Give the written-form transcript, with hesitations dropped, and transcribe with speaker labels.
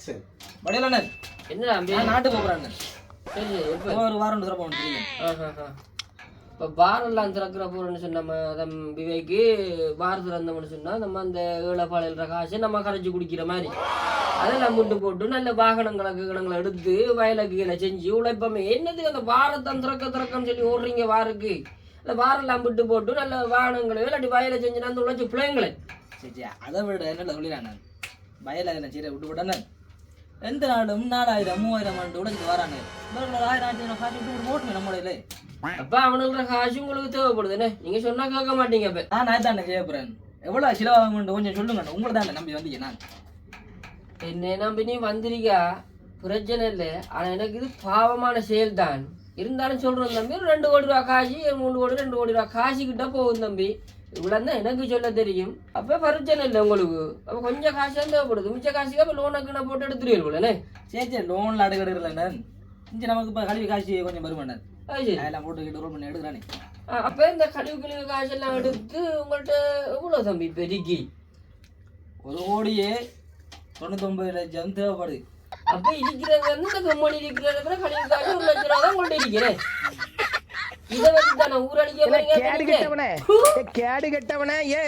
Speaker 1: சரி வடையில
Speaker 2: என்ன
Speaker 1: நான் நாட்டுக்கு போறாங்க.
Speaker 2: சரி
Speaker 1: ஒரு வாரம் தடவை போகணும் தெரியுங்க.
Speaker 2: இப்போ பாரெல்லாம் திறக்கிற போறோம்னு சொன்ன விவேக்கு பார் திறந்தோம்னு சொன்னா நம்ம அந்த ஏழப்பாளையிற காசை நம்ம கரைச்சி குடிக்கிற மாதிரி அதெல்லாம் முட்டு போட்டு நல்ல வாகனங்களை எடுத்து வயலுக்கு செஞ்சு உழைப்பமே என்னது அந்த வாரத்தான் திறக்கன்னு சொல்லி ஓடுறீங்க வாருக்கு அந்த வாரெல்லாம் விட்டு போட்டு நல்ல வாகனங்களை இல்லாட்டி வயலை செஞ்சு அந்த உழைச்சி பிள்ளைங்களே
Speaker 1: சரி அதை விட என்ன சொல்லிடுறாங்க வயலை என்ன சீரை விட்டு போட்டானே எந்த நாடும் 4000 3000 உடைச்சு வராங்க 1000 காசு விட்டு போட்டுமே நம்மளே.
Speaker 2: அப்ப அவனுக்கு காசு உங்களுக்கு தேவைப்படுதுன்னு நீங்க சொன்னா கேட்க மாட்டீங்க. அப்ப
Speaker 1: நான் தானே கேட்பறேன் எவ்வளவு செலவாகும் கொஞ்சம் சொல்லுங்க. உங்களை தானே நம்பி வந்தீங்க. நான்
Speaker 2: என்ன நம்பி நீ வந்திருக்கா பிரச்சனை இல்லை. ஆனா எனக்கு இது பாவமான செயல் தான். இருந்தாலும் சொல்றேன் தம்பி 2 கோடி ரூபா காசு 3 கோடி 2 கோடி ரூபா காசு கிட்ட போகும் தம்பி. இவ்வளவு தான் எனக்கு சொல்ல தெரியும். அப்ப பிரச்சனை இல்லை உங்களுக்கு. அப்ப கொஞ்சம் காசு தேவைப்படுது. மிச்ச காசுக்கு அப்ப லோனுக்கு போட்டு எடுத்துருவீங்களே.
Speaker 1: சரி லோன்ல அடுக்கடுக்கல இங்க நமக்கு இப்ப கல்வி காசு கொஞ்சம் வருமானம் அதெல்லாம் போட்டுக்கிட்டு ரோல் பண்ணி எடுக்கிறானே.
Speaker 2: அப்ப இந்த கழிவு காசு எல்லாம் எடுத்து உங்கள்கிட்ட எவ்வளவு தம்பி பெருக்கி
Speaker 1: 1 கோடியே 99 லட்சம் தேவைப்படுது.
Speaker 2: அப்ப இருக்கிறது இந்த கம்பெனி இருக்கிறத கழிவு காசு 1 லட்சம் ரூபா தான் உங்கள்கிட்ட இருக்கிறேன். இதை வச்சு தானே ஊரடிக்க
Speaker 3: கேடு கெட்டவனே ஏ